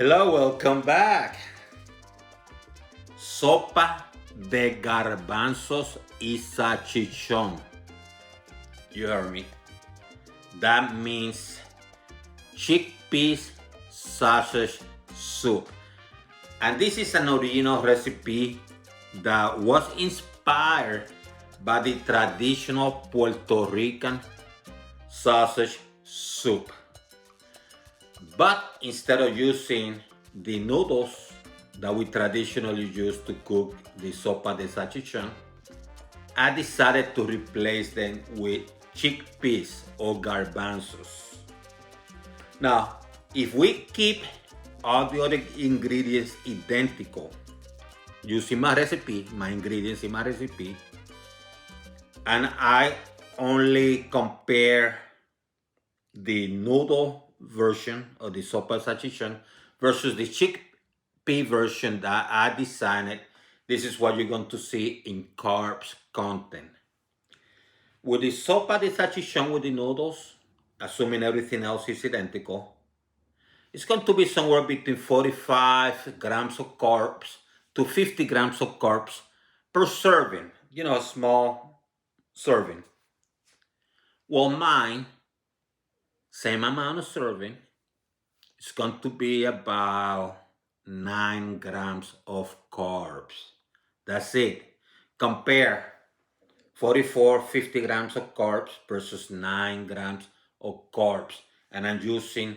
Hello, welcome back. Sopa de Garbanzos y Salchichon. You heard me. That means chickpeas sausage soup. And this is an original recipe that was inspired by the traditional Puerto Rican sausage soup. But instead of using the noodles that we traditionally use to cook the sopa de salchichon, I decided to replace them with chickpeas or garbanzos. Now, if we keep all the other ingredients identical, using my recipe, my ingredients in my recipe, and I only compare the noodle version of the sopa salchichon versus the chickpea version that I designed, this is what you're going to see in carbs content. With the sopa de salchichon with the noodles, assuming everything else is identical, it's going to be somewhere between 45 grams of carbs to 50 grams of carbs per serving, a small serving. Well, mine, same amount of serving, it's going to be about 9 grams of carbs. That's it. Compare 44, 50 grams of carbs versus 9 grams of carbs. And I'm using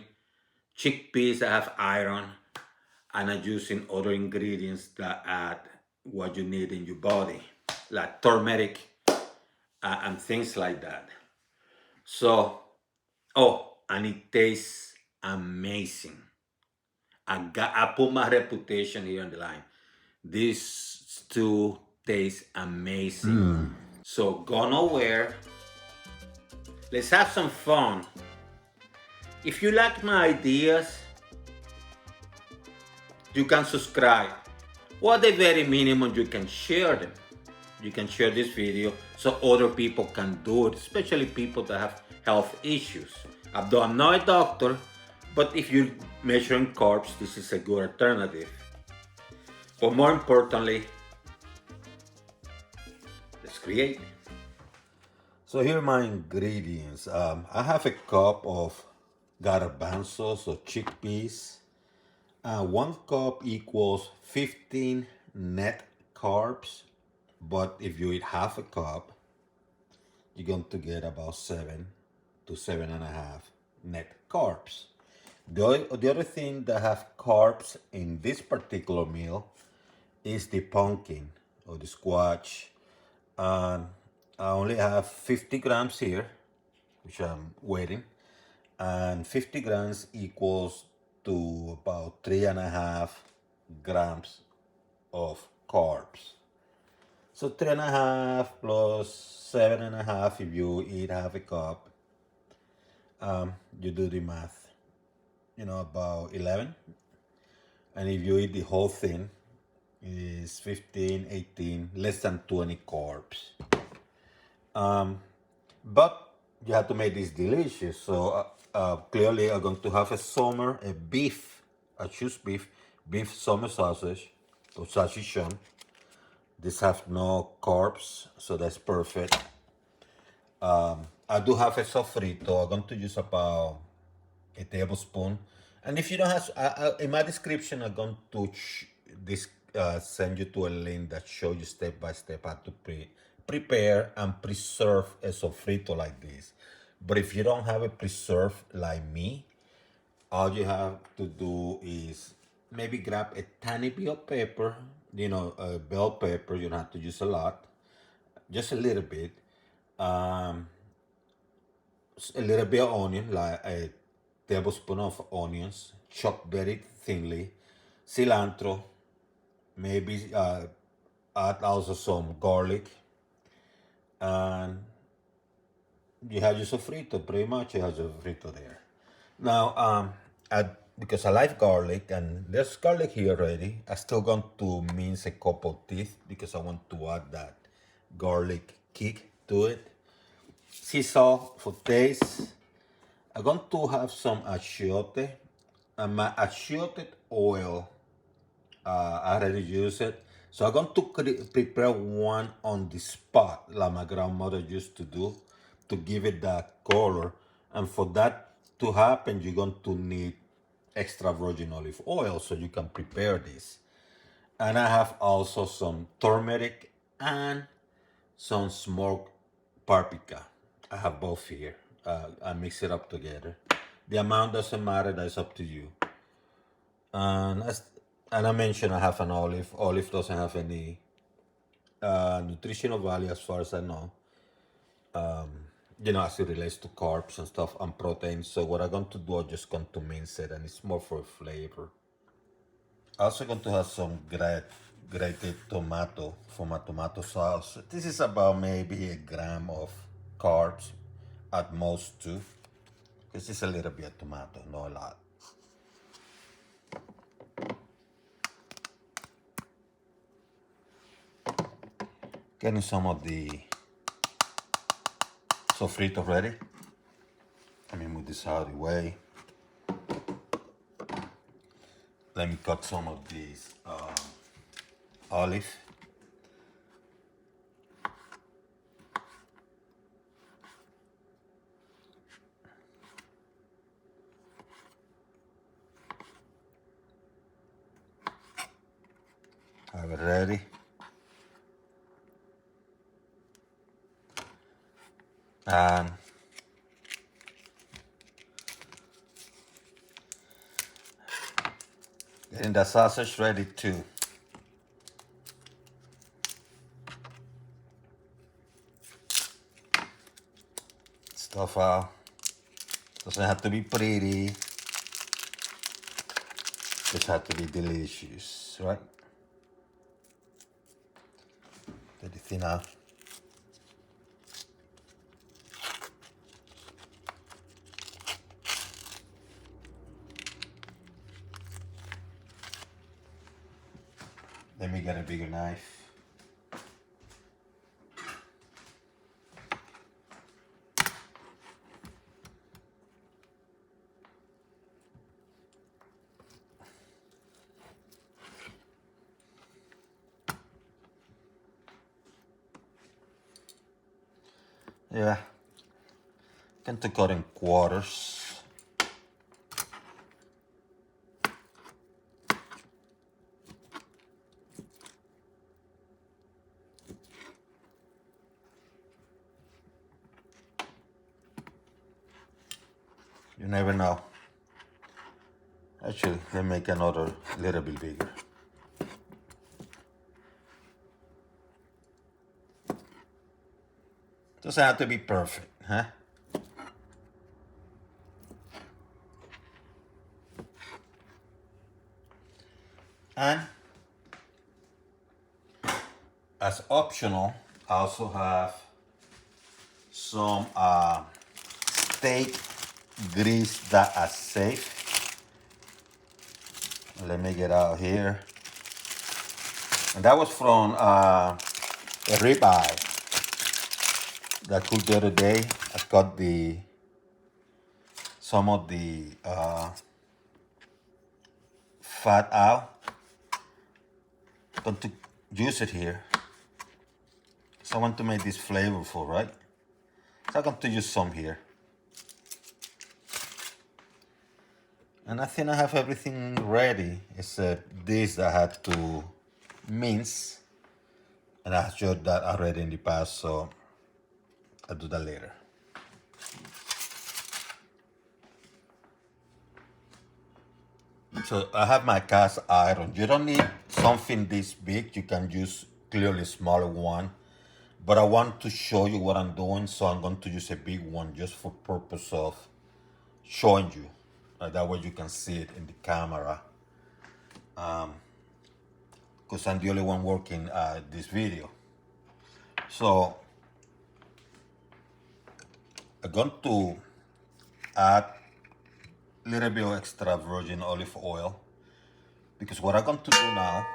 chickpeas that have iron, and I'm using other ingredients that add what you need in your body, like turmeric and things like that. So, and it tastes amazing. I put my reputation here on the line. This stew tastes amazing. So go nowhere. Let's have some fun. If you like my ideas, you can subscribe. Or at the very minimum, you can share them. You can share this video so other people can do it, especially people that have health issues. Although I'm not a doctor, but if you're measuring carbs, this is a good alternative. But more importantly, let's create. So here are my ingredients. I have a cup of garbanzos or chickpeas. 1 cup equals 15 net carbs, but if you eat half a cup, you're going to get about 7 to 7.5 net carbs. The other thing that have carbs in this particular meal is the pumpkin or the squash. I only have 50 grams here, which I'm waiting, and 50 grams equals to about 3.5 grams of carbs. So 3.5 plus 7.5, if you eat half a cup, you do the math, about 11. And if you eat the whole thing, it's 15, 18, less than 20 carbs. But you have to make this delicious. So clearly I'm going to have I choose beef summer sausage or salchichon. This have no carbs, so that's perfect. I do have a sofrito. I'm going to use about a tablespoon. And if you don't have, in my description, I'm going to send you to a link that shows you step by step how to prepare and preserve a sofrito like this. But if you don't have a preserve like me, all you have to do is maybe grab a tiny bit of pepper, a bell pepper. You don't have to use a lot, just a little bit. A little bit of onion, like a tablespoon of onions, chopped very thinly, cilantro, maybe add also some garlic, and you have your sofrito. Pretty much you have your sofrito there. Now, because I like garlic, and there's garlic here already, I'm still going to mince a couple teeth because I want to add that garlic kick to it. Sea salt for taste. I'm going to have some achiote And my achiote oil, I already use it. So I'm going to prepare one on the spot, like my grandmother used to do, to give it that color. And for that to happen, you're going to need extra virgin olive oil so you can prepare this. And I have also some turmeric and some smoked paprika. I have both here. I mix it up together. The amount doesn't matter, that's up to you. And I mentioned I have an olive. Olive doesn't have any nutritional value as far as I know. As it relates to carbs and stuff and proteins. So what I'm going to do, I'm just going to mince it, and it's more for flavor. Also going to have some grated tomato for my tomato sauce. This is about maybe a gram of carbs at most two. It's just a little bit of tomato, not a lot. Getting some of the sofrito ready. Let me move this out of the way. Let me cut some of these olive. Have it ready. And getting the sausage ready too. Stuff out. Doesn't have to be pretty. Just have to be delicious, right? Get it thin out. Let me get a bigger knife. Yeah, going to cut in quarters. You never know. Actually, let me make another little bit bigger. Doesn't have to be perfect, huh? And as optional, I also have some steak grease that are safe. Let me get out here. And that was from a ribeye that I cooked the other day. I cut some of the fat out. I'm going to use it here. So I want to make this flavorful, right? So I'm going to use some here. And I think I have everything ready except this that I had to mince. And I showed that already in the past, so I'll do that later. So I have my cast iron. You don't need something this big. You can use clearly smaller one. But I want to show you what I'm doing, so I'm going to use a big one just for purpose of showing you. That way you can see it in the camera. Because I'm the only one working this video. So I'm going to add a little bit of extra virgin olive oil. Because what I'm going to do now,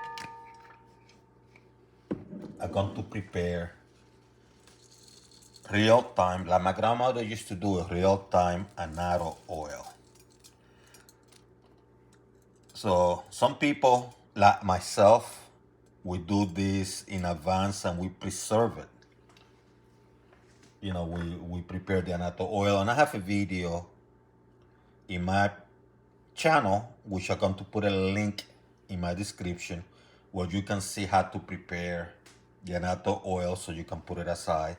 I'm going to prepare real time, like my grandmother used to do, a real time annatto oil. So some people, like myself, we do this in advance and we preserve it. You know, we prepare the annatto oil, and I have a video in my channel, which I'm going to put a link in my description, where you can see how to prepare the annatto oil so you can put it aside.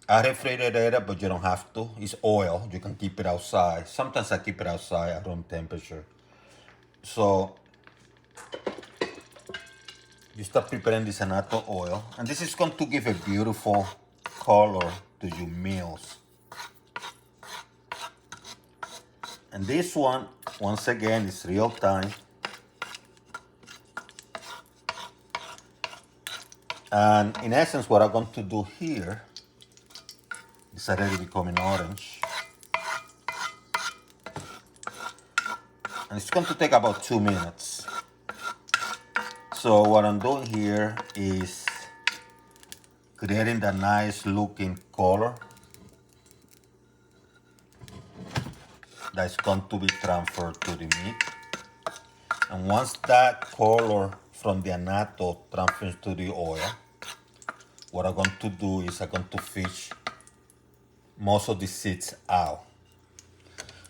I refrigerate it, but you don't have to. It's oil. You can keep it outside. Sometimes I keep it outside at room temperature. So you start preparing this annatto oil, and this is going to give a beautiful color to your meals. And this one, once again, is real time. And in essence, what I'm going to do here is already becoming orange. And it's going to take about 2 minutes. So what I'm doing here is creating the nice looking color that's going to be transferred to the meat. And once that color from the annatto transfers to the oil, what I'm going to do is I'm going to fish most of the seeds out.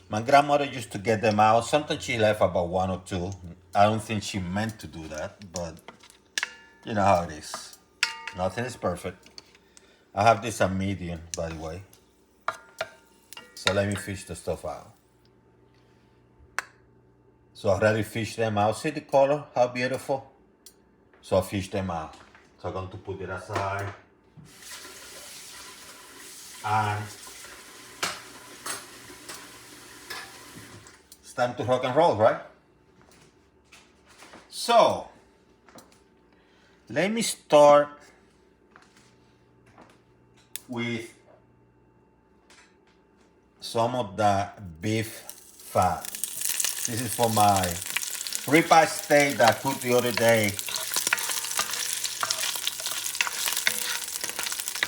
My grandmother used to get them out. Sometimes she left about 1 or 2. I don't think she meant to do that, but you know how it is. Nothing is perfect. I have this at medium, by the way. So let me fish the stuff out. So I already fished them out. See the color? How beautiful? So I fished them out. So I'm going to put it aside. And it's time to rock and roll, right? So let me start with some of the beef fat. This is for my ribeye steak that I cooked the other day.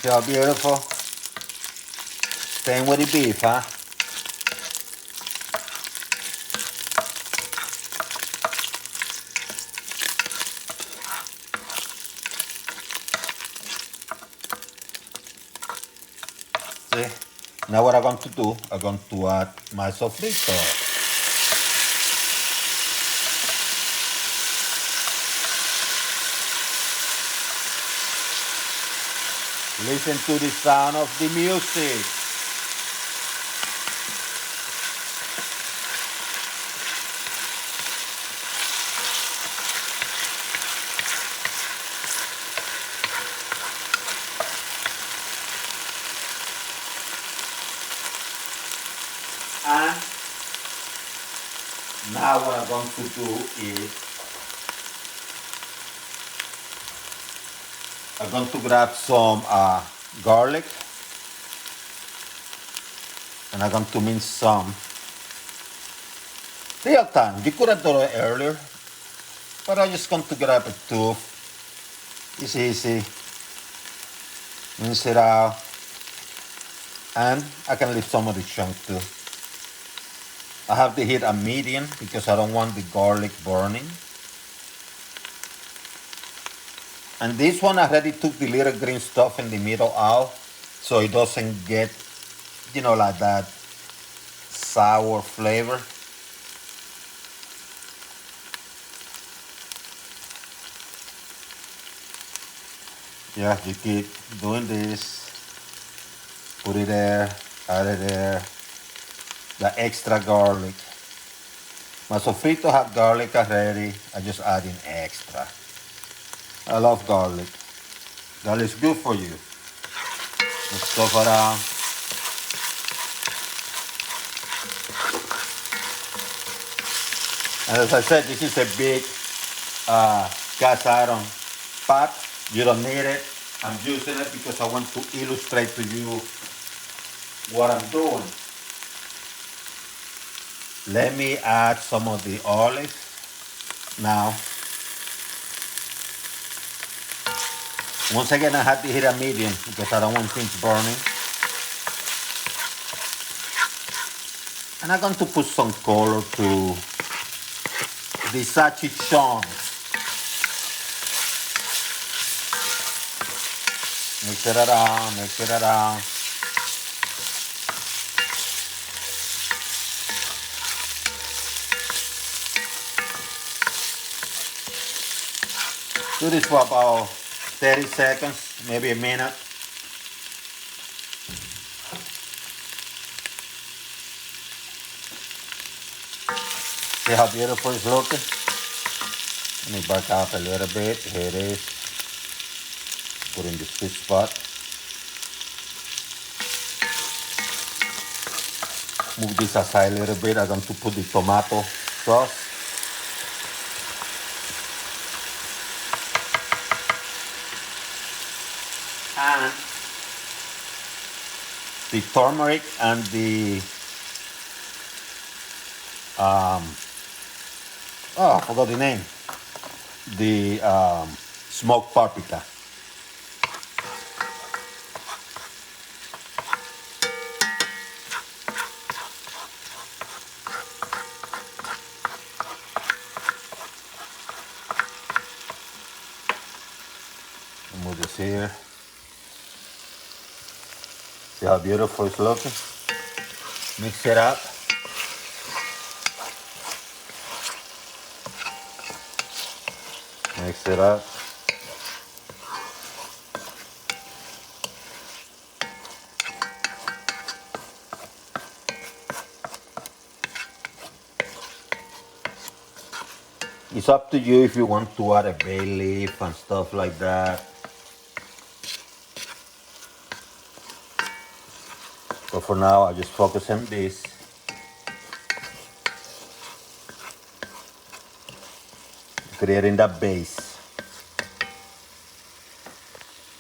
See how beautiful? Staying with the beef, huh? See? Now what I'm going to do, I'm going to add my sofrito. Listen to the sound of the music. And now what I'm going to do is I'm going to grab some garlic, and I'm going to mince some. Real time. You could have done it earlier, but I'm just going to grab a tube. It's easy. Mince it out, and I can leave some of the chunk too. I have the heat at medium because I don't want the garlic burning. And this one I already took the little green stuff in the middle out, so it doesn't get, you know, like that sour flavor. Yeah, you keep doing this. Put it there, add it there. The extra garlic. My sofrito have garlic already. I just add in extra. I love garlic. Garlic is good for you. Let's stuff around. And as I said, this is a big cast iron pot. You don't need it. I'm using it because I want to illustrate to you what I'm doing. Let me add some of the olive now. Once again, I had to hit a medium because I don't want things burning. And I'm going to put some color to the salchichon. Mix it around, mix it around. Do this for about 30 seconds, maybe a minute. See how beautiful it's looking? Let me back out a little bit. Here it is. Put in the sweet spot. Move this aside a little bit. I'm going to put the tomato sauce. And the turmeric and the I forgot the name. The smoked paprika. Move this here. See how beautiful it's looking? Mix it up. Mix it up. It's up to you if you want to add a bay leaf and stuff like that. But for now, I just focus on this. Creating that base.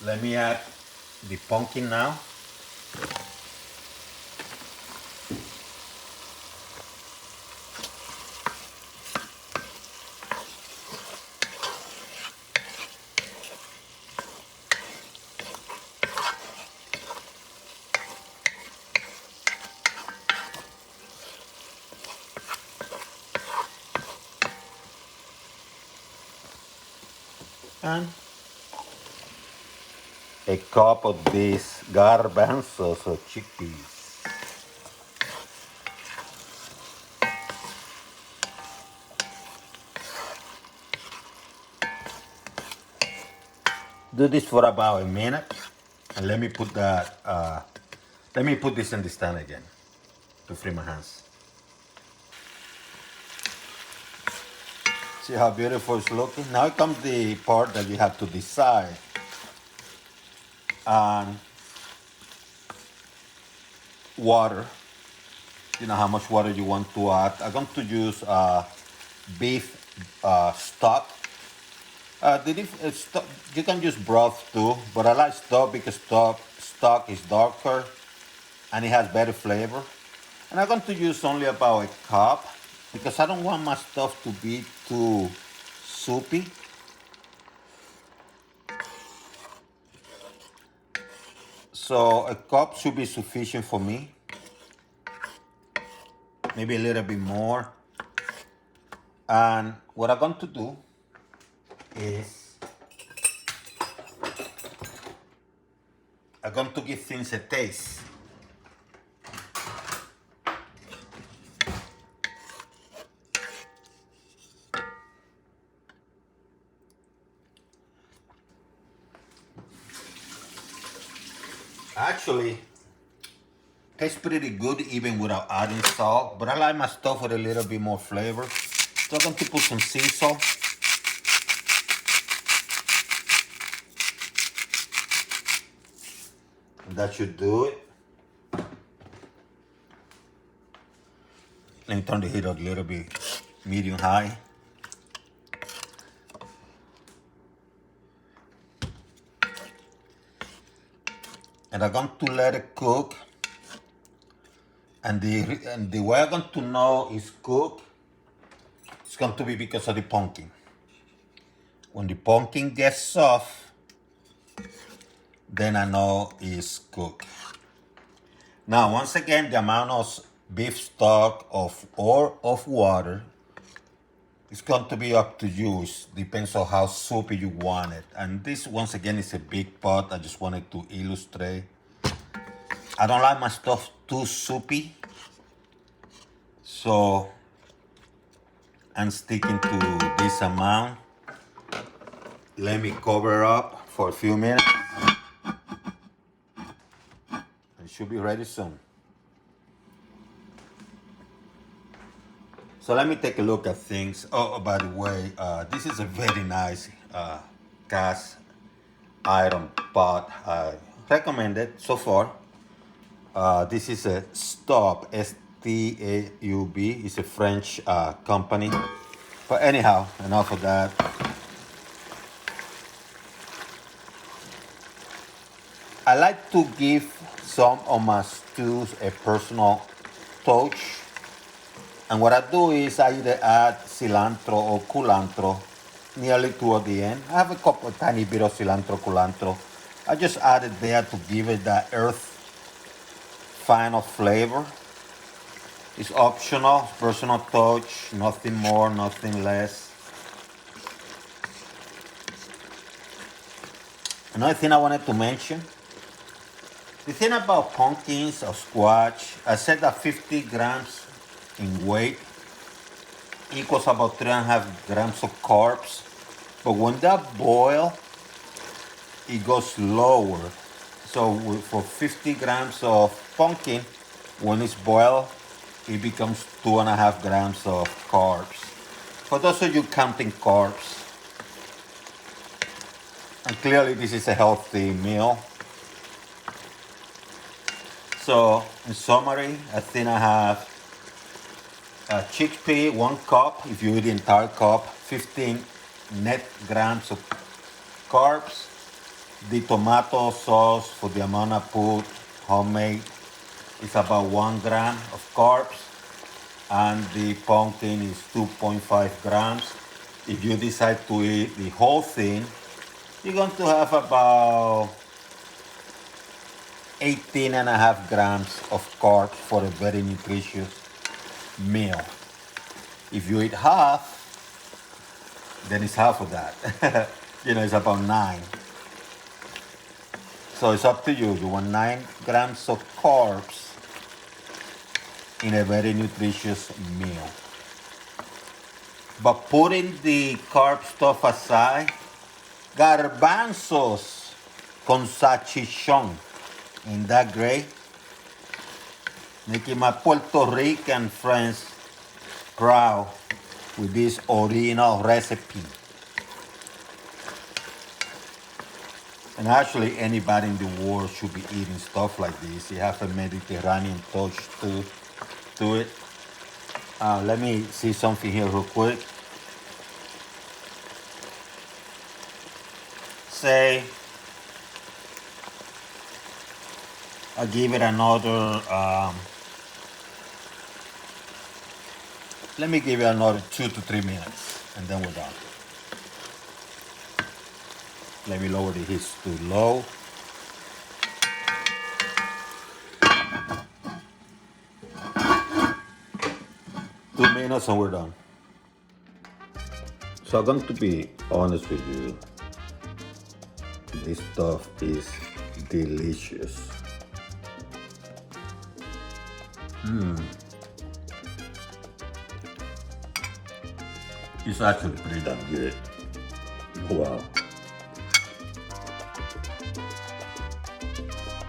Let me add the pumpkin now. And a cup of these garbanzos or chickpeas. Do this for about a minute, and let me put that. Let me put this in the stand again to free my hands. See how beautiful it's looking? Now comes the part that you have to decide on water. You know how much water you want to add. I'm going to use beef stock. You can use broth too, but I like stock because stock is darker and it has better flavor. And I'm going to use only about a cup because I don't want my stuff to be too soupy. So a cup should be sufficient for me. Maybe a little bit more. And what I'm going to do is I'm going to give things a taste. Actually, tastes pretty good even without adding salt, but I like my stuff with a little bit more flavor. So I'm going to put some sea salt. And that should do it. Let me turn the heat up a little bit, medium high. And I'm going to let it cook. And the way I'm going to know it's cooked, it's going to be because of the pumpkin. When the pumpkin gets soft, then I know it's cooked. Now, once again, the amount of beef stock or of water It's going to be up to you. It depends on how soupy you want it. And this, once again, is a big pot. I just wanted to illustrate. I don't like my stuff too soupy. So I'm sticking to this amount. Let me cover up for a few minutes. It should be ready soon. So let me take a look at things. Oh, by the way, this is a very nice cast iron pot. I recommend it so far. This is a Staub, S-T-A-U-B. It's a French company. But anyhow, enough of that. I like to give some of my stews a personal touch. And what I do is I either add cilantro or culantro nearly toward the end. I have a couple of tiny bit of cilantro, culantro. I just add it there to give it that earth final flavor. It's optional, personal touch, nothing more, nothing less. Another thing I wanted to mention, the thing about pumpkins or squash, I said that 50 grams in weight equals about 3.5 grams of carbs. But when that boil, it goes lower. So for 50 grams of pumpkin, when it's boiled, it becomes 2.5 grams of carbs. For those of you counting carbs, and clearly this is a healthy meal. So in summary, I think I have chickpea, 1 cup, if you eat the entire cup, 15 net grams of carbs. The tomato sauce, for the amount I put, homemade, is about 1 gram of carbs. And the pumpkin is 2.5 grams. If you decide to eat the whole thing, you're going to have about 18.5 grams of carbs for a very nutritious meal. If you eat half, then it's half of that. It's about 9. So it's up to you. You want 9 grams of carbs in a very nutritious meal. But putting the carb stuff aside, garbanzos con salchichon in that gray, making my Puerto Rican friends proud with this original recipe. And actually, anybody in the world should be eating stuff like this. You have a Mediterranean touch to it. Let me see something here real quick. Say, I'll give it another, let me give it another 2 to 3 minutes, and then we're done. Let me lower the heat to low. Two minutes and we're done. So I'm going to be honest with you. This stuff is delicious. It's actually pretty damn good. Wow.